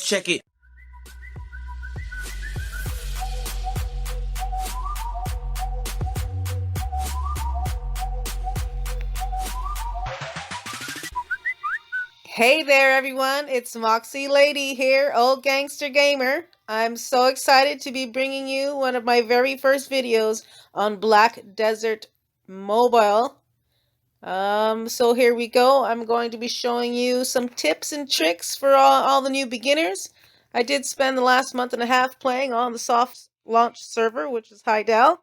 Let's check it. Hey there, everyone. It's Moxie Lady here, Old Gangster Gamer. I'm so excited to be bringing you one of my very first videos on Black Desert Mobile. So here we go. I'm going to be showing you some tips and tricks for all the new beginners. I did spend the last month and a half playing on the soft launch server, which is Hydel.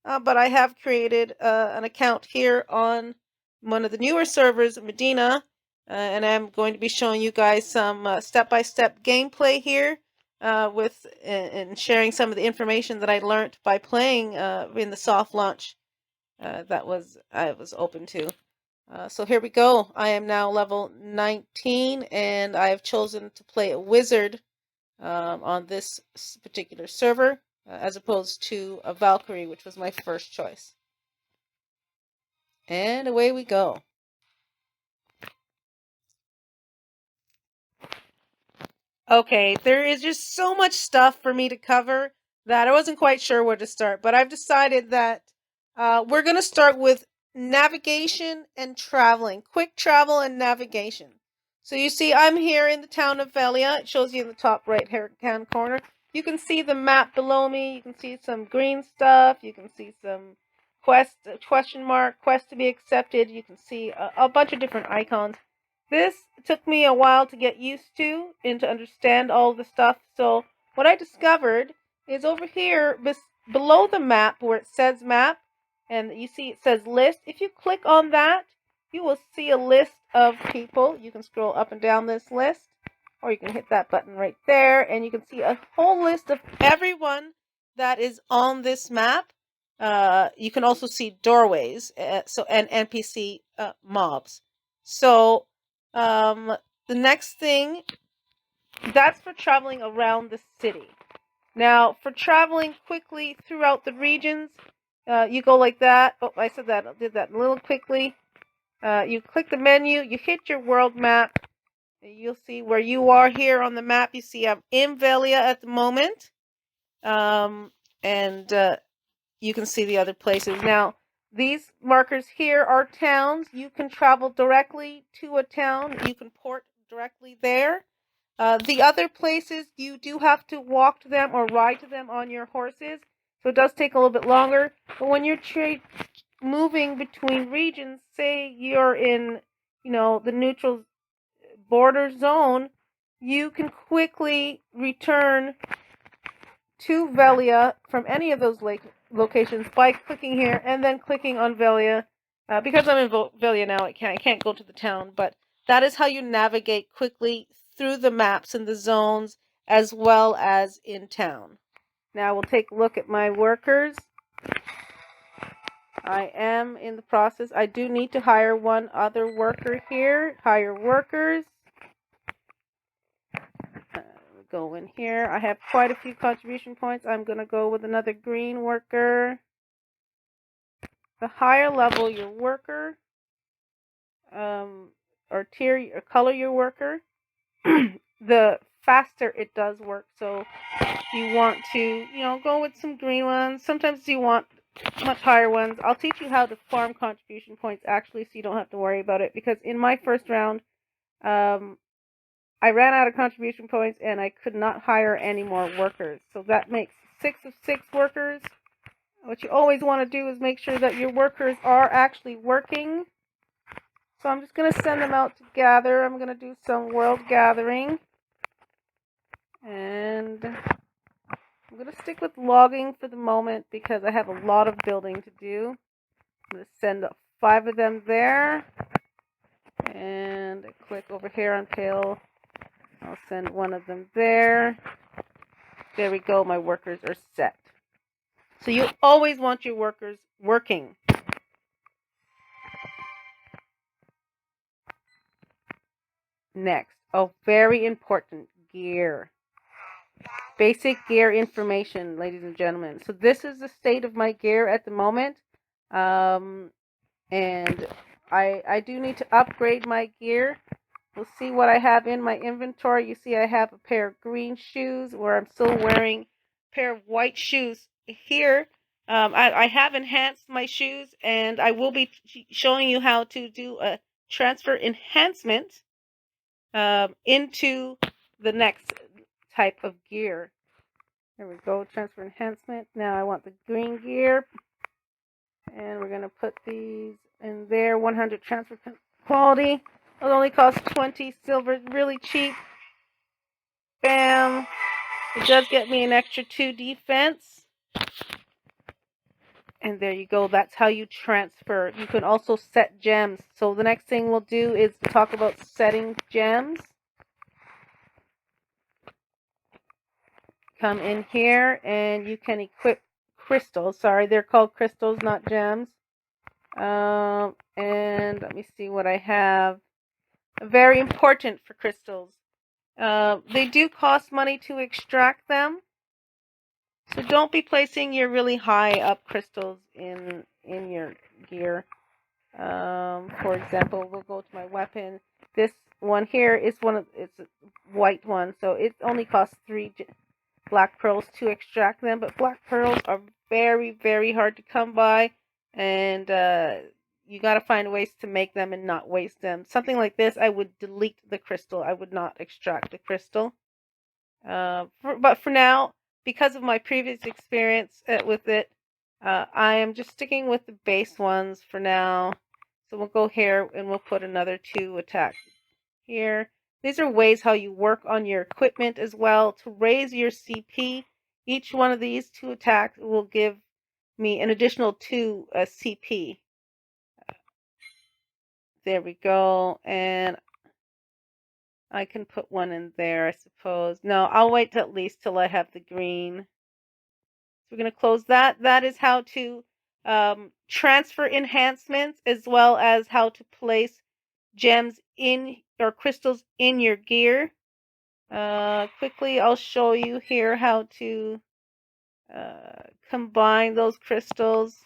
But I have created an account here on one of the newer servers, Medina, and I'm going to be showing you guys some step-by-step gameplay here and sharing some of the information that I learned by playing in the soft launch that I was open to. So here we go. I am now level 19, and I have chosen to play a wizard on this particular server, as opposed to a Valkyrie, which was my first choice. And away we go. Okay, there is just so much stuff for me to cover that I wasn't quite sure where to start, but I've decided that we're going to start with navigation and traveling, quick travel and navigation. So you see, I'm here in the town of Velia. It shows you in the top right-hand corner. You can see the map below me. You can see some green stuff. You can see some question mark, quest to be accepted. You can see a bunch of different icons. This took me a while to get used to and to understand all the stuff. So what I discovered is over here below the map where it says map, and you see it says list. If you click on that, you will see a list of people. You can scroll up and down this list, or you can hit that button right there, and you can see a whole list of everyone that is on this map. You can also see doorways, and NPC mobs. So the next thing, that's for traveling around the city. Now, for traveling quickly throughout the regions, you go like that. Oh, I did that a little quickly. You click the menu, you hit your world map. You'll see where you are here on the map. You see I'm in Velia at the moment. And you can see the other places. Now, these markers here are towns. You can travel directly to a town. You can port directly there. The other places, you do have to walk to them or ride to them on your horses. So it does take a little bit longer. But when you're moving between regions, say you're in, the neutral border zone, you can quickly return to Velia from any of those locations by clicking here and then clicking on Velia. Because I'm in Velia now, I can't go to the town, but that is how you navigate quickly through the maps and the zones as well as in town. Now we'll take a look at my workers. I am in the process. I do need to hire one other worker here. Hire workers. Go in here. I have quite a few contribution points. I'm going to go with another green worker. The higher level your worker, or tier or color your worker, the faster it does work. So you want to, go with some green ones. Sometimes you want much higher ones. I'll teach you how to farm contribution points actually, so you don't have to worry about it. Because in my first round, I ran out of contribution points and I could not hire any more workers. So that makes 6 of 6 workers. What you always want to do is make sure that your workers are actually working. So I'm just going to send them out to gather. I'm going to do some world gathering. And I'm going to stick with logging for the moment because I have a lot of building to do. I'm going to send 5 of them there. And I click over here on Pale. I'll send 1 of them there. There we go. My workers are set. So you always want your workers working. Next, very important, gear. Basic gear information, ladies and gentlemen. So this is the state of my gear at the moment. And I do need to upgrade my gear. we'll see what I have in my inventory. You see I have a pair of green shoes where I'm still wearing a pair of white shoes here. I have enhanced my shoes, and I will be showing you how to do a transfer enhancement into the next type of gear. There we go, transfer enhancement. Now I want the green gear, and we're going to put these in there. 100 transfer quality. It only costs 20 silver, really cheap. Bam. It does get me an extra 2 defense. And there you go. That's how you transfer. You can also set gems. So the next thing we'll do is talk about setting gems. Come in here and you can equip crystals. Sorry, they're called crystals, not gems. And let me see what I have. Very important for crystals. They do cost money to extract them. So don't be placing your really high up crystals in your gear. For example, we'll go to my weapon. This one here is it's a white one, so it only costs 3 black pearls to extract them. But black pearls are very, very hard to come by, and you got to find ways to make them and not waste them. Something like this, I would delete the crystal. I would not extract the crystal. But for now, because of my previous experience with it, I am just sticking with the base ones for now. So we'll go here and we'll put another 2 attacks here. These are ways how you work on your equipment as well to raise your CP. Each one of these 2 attacks will give me an additional 2 CP. There we go. And I can put one in there, I suppose. No, I'll wait at least till I have the green. So we're going to close that. That is how to transfer enhancements, as well as how to place gems in or crystals in your gear. Quickly, I'll show you here how to combine those crystals.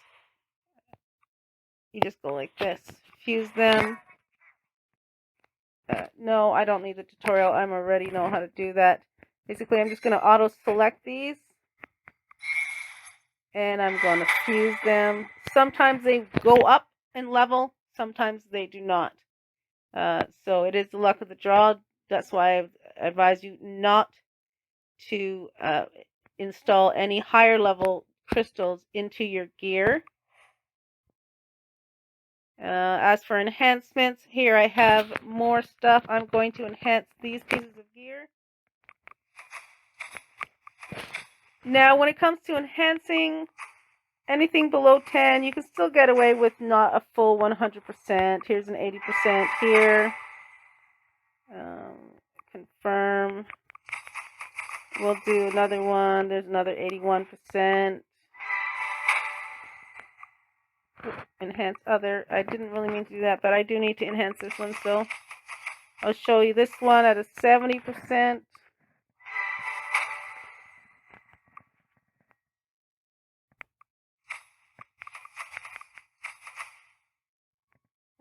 You just go like this, fuse them. No, I don't need the tutorial. I already know how to do that. Basically, I'm just going to auto select these, and I'm going to fuse them. Sometimes they go up in level, sometimes they do not. So it is the luck of the draw. That's why I advise you not to install any higher level crystals into your gear. As for enhancements, here I have more stuff. I'm going to enhance these pieces of gear. Now, when it comes to enhancing anything below 10, you can still get away with not a full 100%. Here's an 80% here. Confirm. We'll do another one. There's another 81%. Enhance other. I didn't really mean to do that, but I do need to enhance this one still. I'll show you this one at a 70%.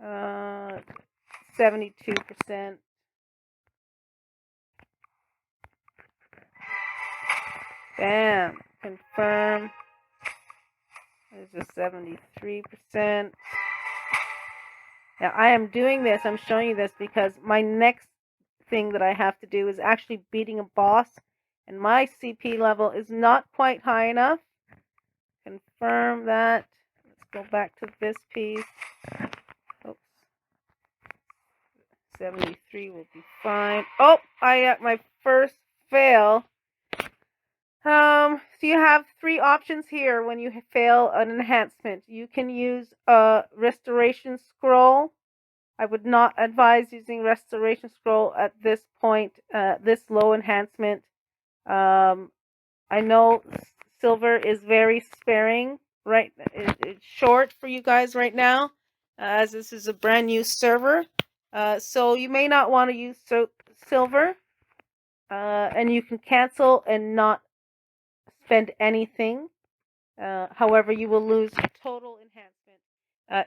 Uh, 72%. Bam. Confirm. There's a 73%. Now, I am doing this, I'm showing you this because my next thing that I have to do is actually beating a boss, and my CP level is not quite high enough. Confirm that. Let's go back to this piece. Oops. 73 will be fine. Oh, I got my first fail. So you have 3 options here when you fail an enhancement. You can use a restoration scroll. I would not advise using restoration scroll at this point, this low enhancement. I know silver is very sparing, right? It's short for you guys right now, as this is a brand new server. So you may not want to use silver, and you can cancel and not spend anything. However, you will lose total enhancement.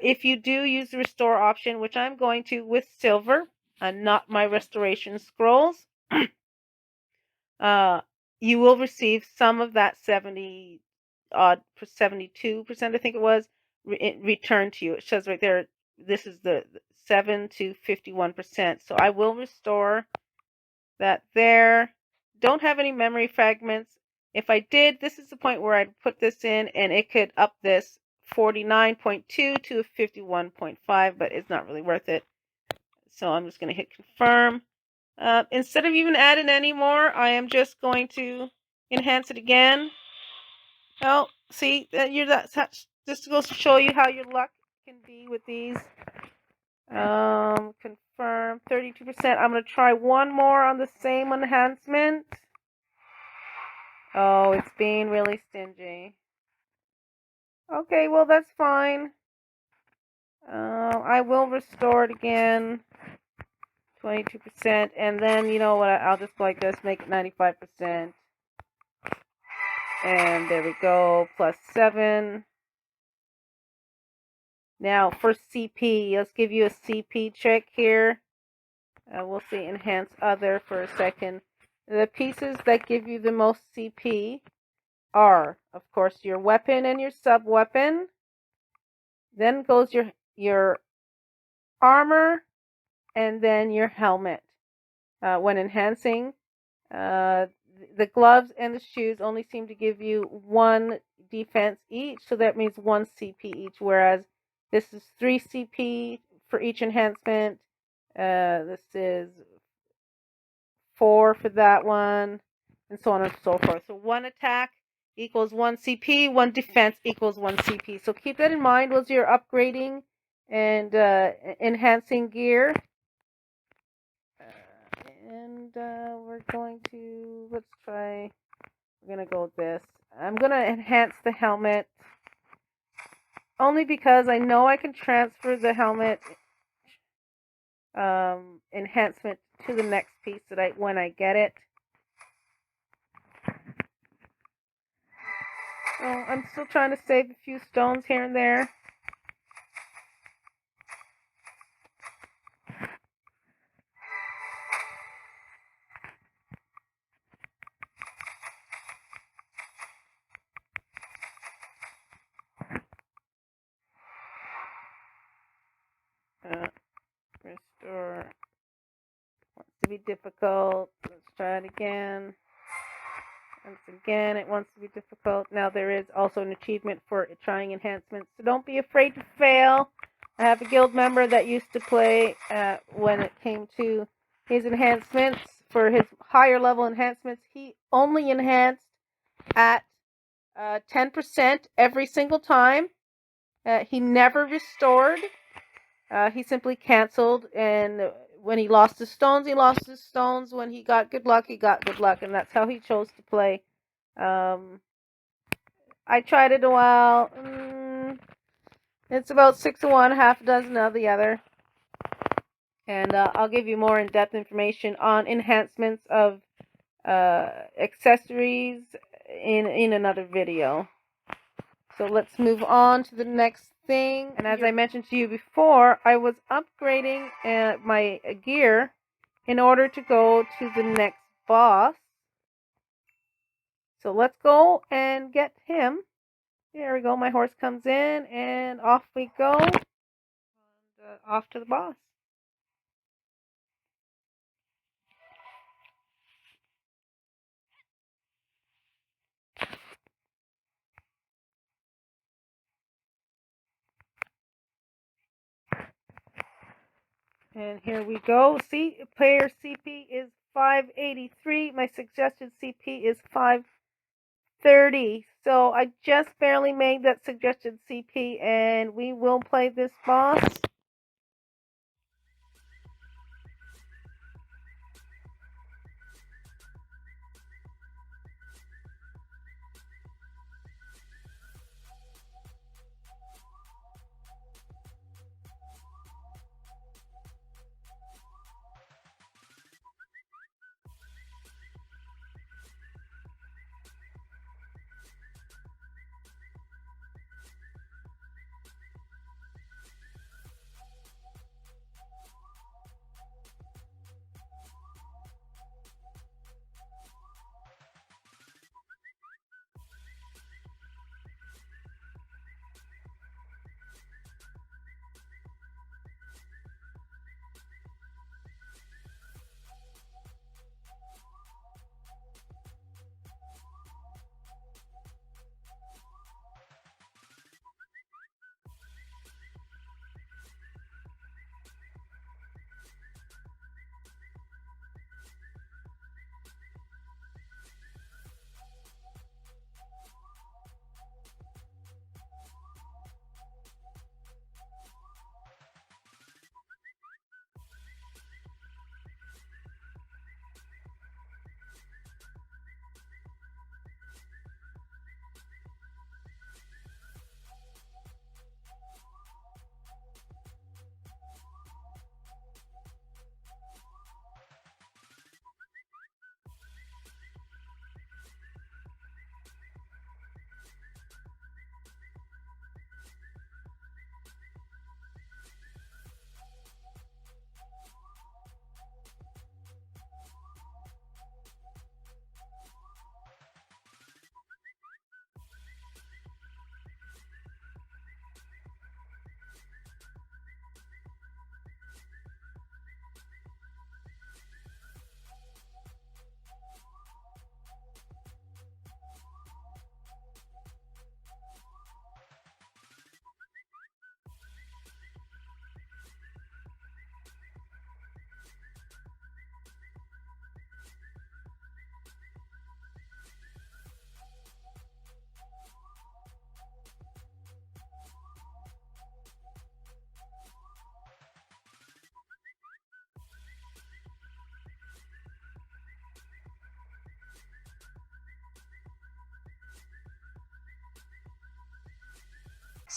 If you do use the restore option, which I'm going to with silver, not my restoration scrolls, you will receive some of that 70 odd 72%, I think it was, returned to you. It says right there, this is the 7 to 51%. So I will restore that there. Don't have any memory fragments. If I did, this is the point where I'd put this in and it could up this 49.2 to 51.5, but it's not really worth it. So I'm just going to hit confirm. Instead of even adding any more, I am just going to enhance it again. Oh, see, just goes to show you how your luck can be with these. Confirm 32%. I'm going to try one more on the same enhancement. Oh, it's being really stingy. Okay, well, that's fine. I will restore it again. 22%. And then, you know what? I'll just go like this, make it 95%. And there we go. Plus 7. Now, for CP, let's give you a CP trick here. We'll see enhance other for a second. The pieces that give you the most CP are, of course, your weapon and your sub-weapon. Then goes your armor, and then your helmet. When enhancing, the gloves and the shoes only seem to give you 1 defense each, so that means 1 CP each, whereas this is 3 CP for each enhancement. This is 4 for that one, and so on and so forth. So 1 attack equals 1 CP, 1 defense equals 1 CP. So keep that in mind as you're upgrading and enhancing gear. And we're going to, we're going to go with this. I'm going to enhance the helmet only because I know I can transfer the helmet enhancement to the next piece when I get it. So I'm still trying to save a few stones here and there. Restore. Wants to be difficult. Let's try it again. Once again, it wants to be difficult. Now there is also an achievement for trying enhancements, so don't be afraid to fail. I have a guild member that used to play when it came to his enhancements. For his higher level enhancements, he only enhanced at 10% every single time. He never restored. He simply canceled, and when he lost his stones, he lost his stones. When he got good luck, he got good luck, and that's how he chose to play. I tried it a while. It's about 6 of one, half a dozen of the other. And I'll give you more in-depth information on enhancements of accessories in another video. So let's move on to the next thing. And as I mentioned to you before, I was upgrading my gear in order to go to the next boss. So let's go and get him. There we go. My horse comes in and off we go. And, off to the boss. And here we go. See, player CP is 583. My suggested CP is 530. So I just barely made that suggested CP, and we will play this boss.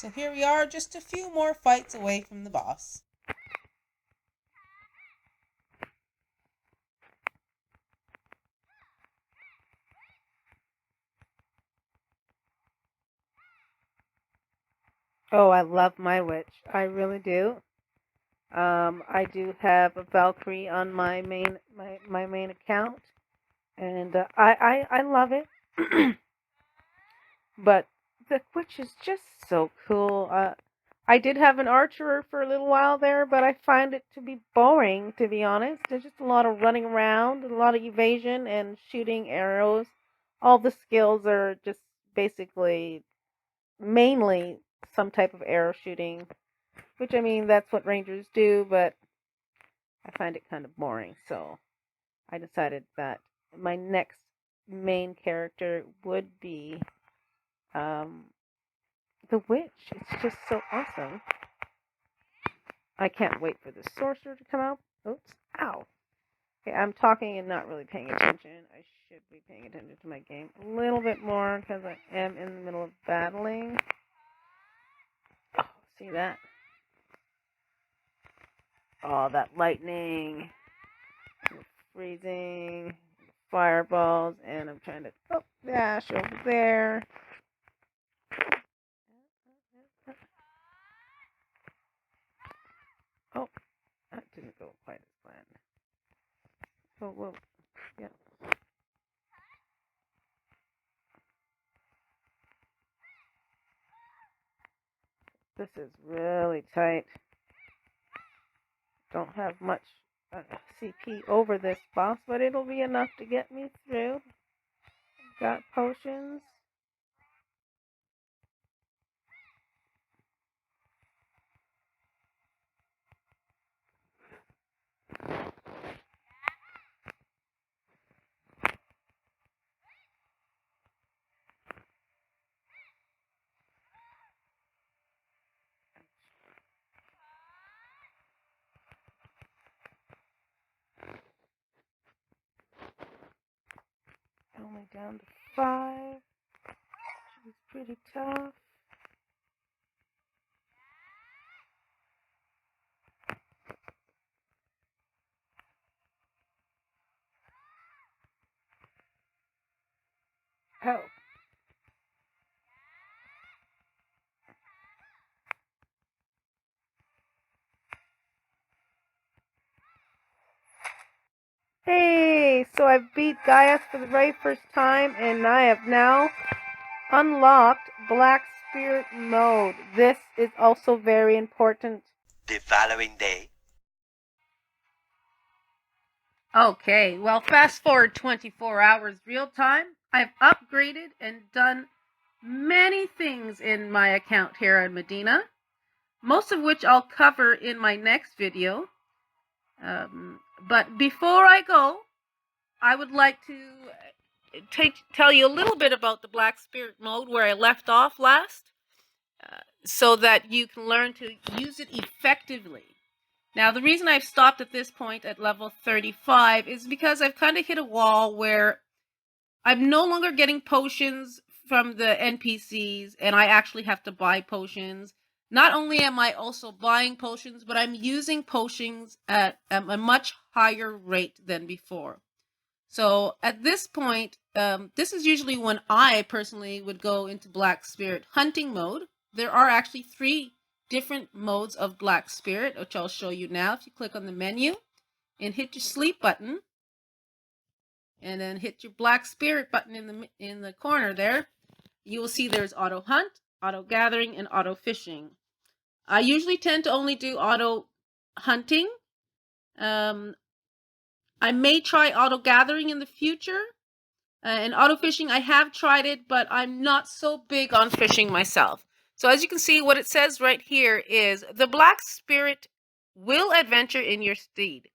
So here we are, just a few more fights away from the boss. Oh, I love my witch. I really do. I do have a Valkyrie on my main account, and I love it. But the witch is just so cool. I did have an archer for a little while there, but I find it to be boring, to be honest. There's just a lot of running around, a lot of evasion, and shooting arrows. All the skills are just basically mainly some type of arrow shooting, which I mean, that's what rangers do, but I find it kind of boring. So I decided that my next main character would be um, the witch. It's just so awesome. I can't wait for the sorcerer to come out. Oops. Ow. Okay, I'm talking and not really paying attention. I should be paying attention to my game a little bit more because I am in the middle of battling. Oh, see that? Oh, that lightning. Freezing. Fireballs. And I'm trying to dash over there. Oh, that didn't go quite as planned. Oh, whoa. Yeah. This is really tight. Don't have much CP over this boss, but it'll be enough to get me through. Got potions. Only down to 5. She's pretty tough. Oh. Hey, so I've beat Gaius for the very first time, and I have now unlocked Black Spirit mode. This is also very important. The following day. Okay, well, fast forward 24 hours real time. I've upgraded and done many things in my account here in Medina, most of which I'll cover in my next video. But before I go, I would like to tell you a little bit about the Black Spirit mode where I left off last, so that you can learn to use it effectively. Now, the reason I've stopped at this point at level 35 is because I've kind of hit a wall where I'm no longer getting potions from the NPCs, and I actually have to buy potions. Not only am I also buying potions, but I'm using potions at a much higher rate than before. So at this point, this is usually when I personally would go into Black Spirit hunting mode. There are actually 3 different modes of Black Spirit, which I'll show you now. If you click on the menu and hit your sleep button, and then hit your Black Spirit button in the corner there, you will see there's auto hunt, auto gathering, and auto fishing. I usually tend to only do auto hunting. I may try auto gathering in the future. And auto fishing, I have tried it, but I'm not so big on fishing myself. So as you can see, what it says right here is the Black Spirit will adventure in your steed.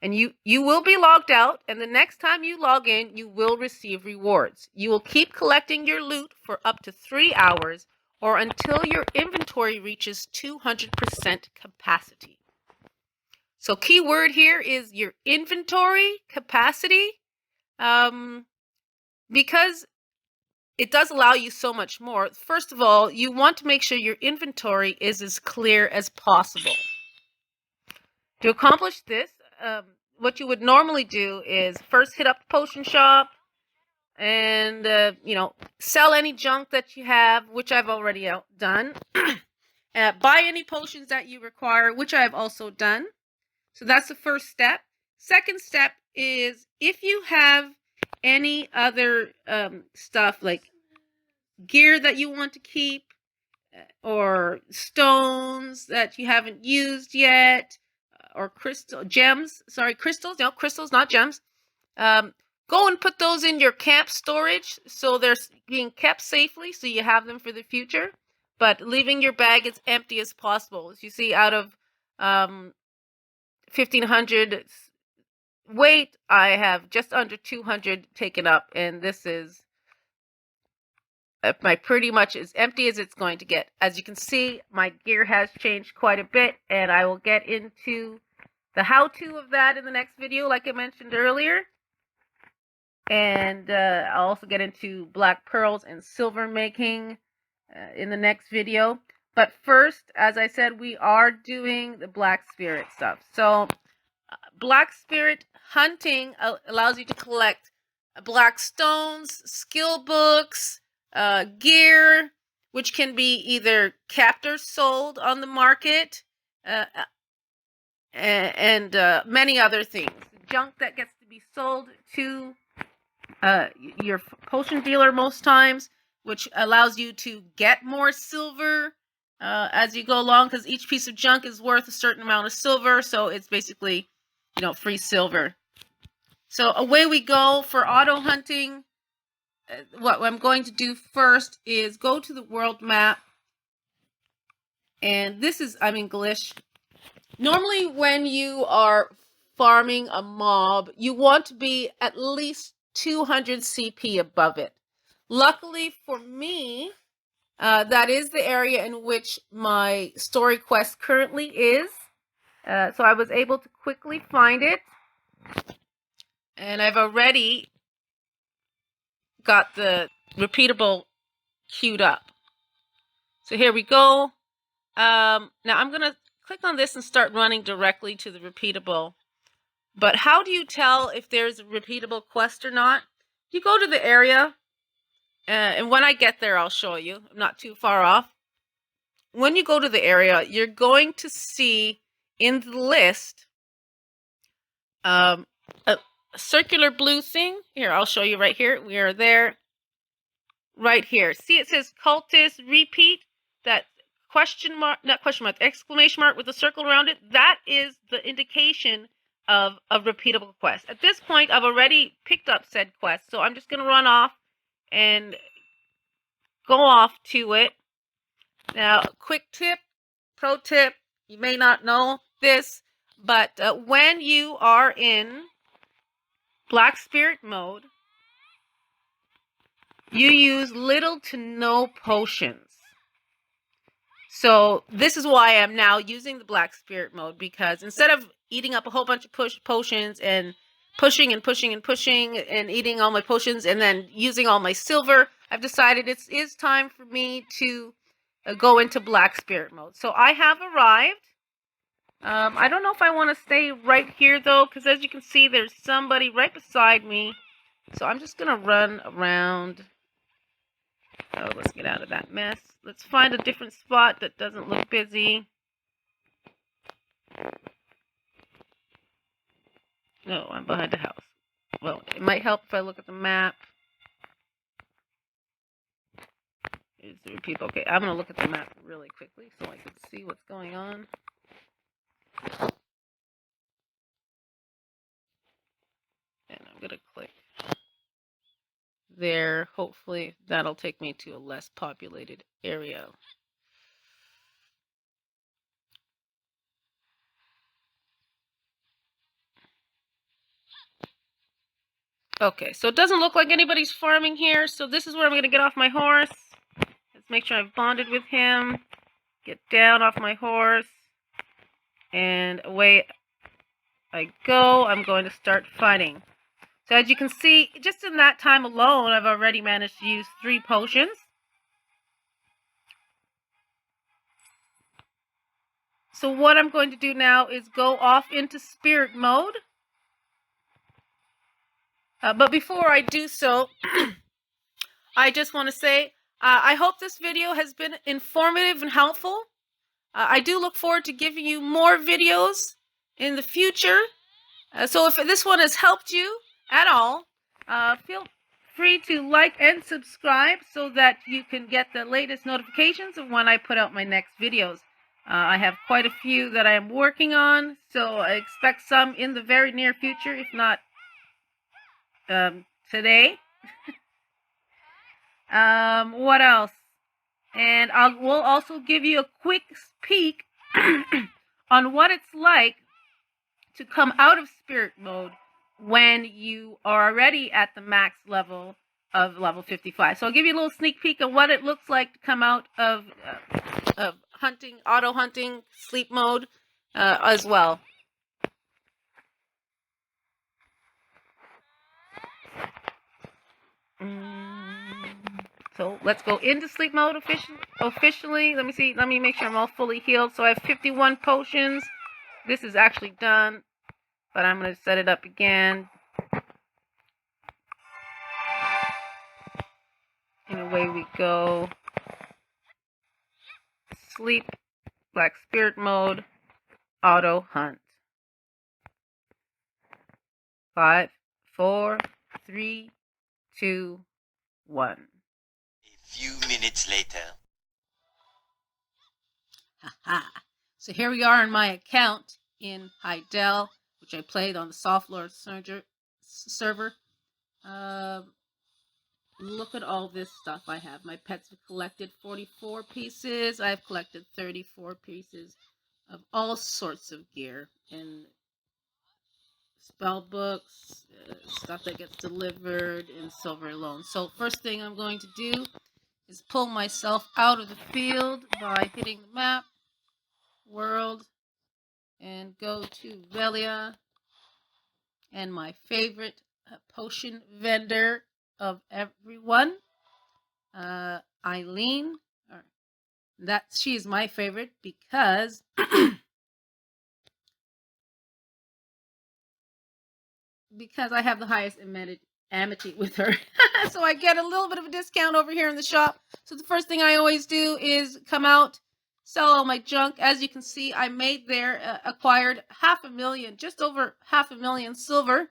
And you will be logged out, and the next time you log in, you will receive rewards. You will keep collecting your loot for up to 3 hours or until your inventory reaches 200% capacity. So key word here is your inventory capacity. Because it does allow you so much more. First of all, you want to make sure your inventory is as clear as possible. To accomplish this, what you would normally do is first hit up the potion shop and, sell any junk that you have, which I've already done. Buy any potions that you require, which I have also done. So that's the first step. Second step is if you have any other stuff like gear that you want to keep or stones that you haven't used yet or crystals, not gems. Go and put those in your camp storage so they're being kept safely so you have them for the future, but leaving your bag as empty as possible. As you see, out of 1,500 weight, I have just under 200 taken up, and this is pretty much as empty as it's going to get. As you can see, my gear has changed quite a bit, and I will get into the how-to of that in the next video, like I mentioned earlier. And I'll also get into black pearls and silver making in the next video. But first, as I said, we are doing the black spirit stuff. So black spirit hunting allows you to collect black stones, skill books, gear, which can be either kept or sold on the market, and many other things. Junk that gets to be sold to your potion dealer most times, which allows you to get more silver as you go along, because each piece of junk is worth a certain amount of silver, so it's basically, free silver. So away we go for auto hunting. What I'm going to do first is go to the world map, and this is, I'm English. Normally when you are farming a mob, you want to be at least 200 CP above it. Luckily for me, that is the area in which my story quest currently is. So I was able to quickly find it. And I've already got the repeatable queued up. So here we go. Now I'm going to click on this and start running directly to the repeatable. But how do you tell if there's a repeatable quest or not? You go to the area, and when I get there, I'll show you. I'm not too far off. When you go to the area, you're going to see in the list a circular blue thing. Here, I'll show you right here. We are there right here. See, it says cultist repeat. That exclamation mark with a circle around it. That is the indication of a repeatable quest. At this point, I've already picked up said quest, so I'm just going to run off and go off to it. Now, quick tip, pro tip, you may not know this, but when you are in Black Spirit mode, you use little to no potions. So this is why I'm now using the Black Spirit mode, because instead of eating up a whole bunch of potions and pushing and pushing and pushing and eating all my potions and then using all my silver, I've decided it is time for me to go into Black Spirit mode. So I have arrived. I don't know if I want to stay right here though, because as you can see, there's somebody right beside me. So I'm just going to run around. Oh, let's get out of that mess. Let's find a different spot that doesn't look busy. No, I'm behind the house. Well, it might help if I look at the map. Is there people? Okay, I'm going to look at the map really quickly so I can see what's going on. And I'm going to click there. Hopefully that'll take me to a less populated area. Okay, so it doesn't look like anybody's farming here, so this is where I'm going to get off my horse. Let's make sure I've bonded with him. Get down off my horse. And away I go. I'm going to start fighting. So as you can see, just in that time alone, I've already managed to use 3 potions. So what I'm going to do now is go off into spirit mode. But before I do so, I just want to say, I hope this video has been informative and helpful. I do look forward to giving you more videos in the future. So if this one has helped you at all, feel free to like and subscribe so that you can get the latest notifications of when I put out my next videos. I have quite a few that I am working on, so I expect some in the very near future, if not today. What else? And we'll also give you a quick peek on what it's like to come out of spirit mode when you are already at the max level of level 55. So I'll give you a little sneak peek of what it looks like to come out of hunting, auto hunting, sleep mode as well. So let's go into sleep mode officially. Let me see. Let me make sure I'm all fully healed. So I have 51 potions. This is actually done, but I'm going to set it up again. And away we go. Sleep, Black Spirit mode, auto hunt. 5, 4, 3, 2, 1. A few minutes later. Haha. So here we are in my account in Heidel, which I played on the Soft Lord server. Look at all this stuff I have. My pets have collected 44 pieces. I've collected 34 pieces of all sorts of gear and spell books, stuff that gets delivered in silver alone. So first thing I'm going to do is pull myself out of the field by hitting the map, world, and go to Velia, and my favorite potion vendor of everyone, Eileen. She's my favorite because because I have the highest amity with her. So I get a little bit of a discount over here in the shop. So the first thing I always do is come out, sell all my junk. As you can see, I made there, acquired 500,000, just over 500,000 silver.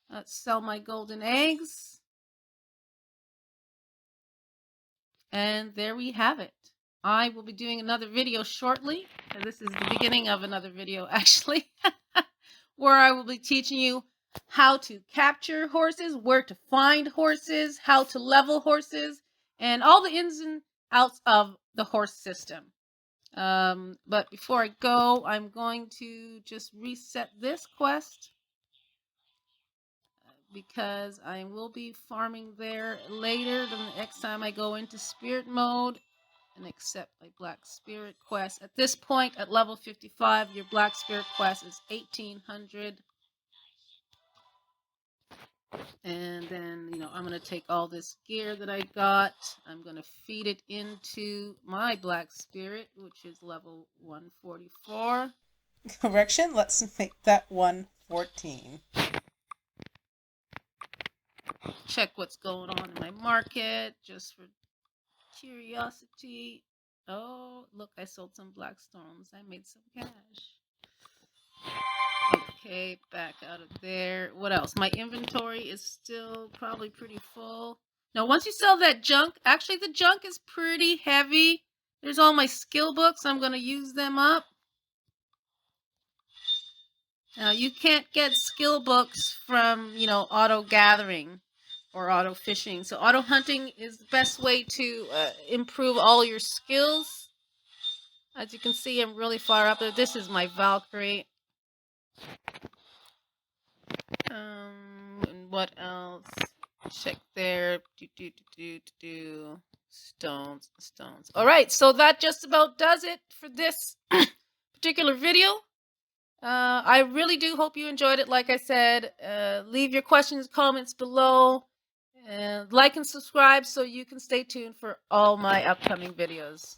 Let's sell my golden eggs. And there we have it. I will be doing another video shortly. This is the beginning of another video, actually, where I will be teaching you how to capture horses, where to find horses, how to level horses, and all the ins and outs of the horse system. But before I go, I'm going to just reset this quest because I will be farming there later the next time I go into spirit mode and accept my Black Spirit quest. At this point, at level 55, your Black Spirit quest is 1,800. And then, I'm going to take all this gear that I got. I'm going to feed it into my Black Spirit, which is level 144. Correction, let's make that 114. Check what's going on in my market, just for curiosity. Oh, look, I sold some black stones. I made some cash. Okay, back out of there. What else? My inventory is still probably pretty full. Now, once you sell that junk, actually the junk is pretty heavy. There's all my skill books. I'm going to use them up. Now, you can't get skill books from, auto gathering or auto fishing. So auto hunting is the best way to improve all your skills. As you can see, I'm really far up there. This is my Valkyrie. And what else? Check there. Stones. All right, so that just about does it for this particular video. I really do hope you enjoyed it. Like I said, leave your questions, comments below, and like and subscribe so you can stay tuned for all my upcoming videos.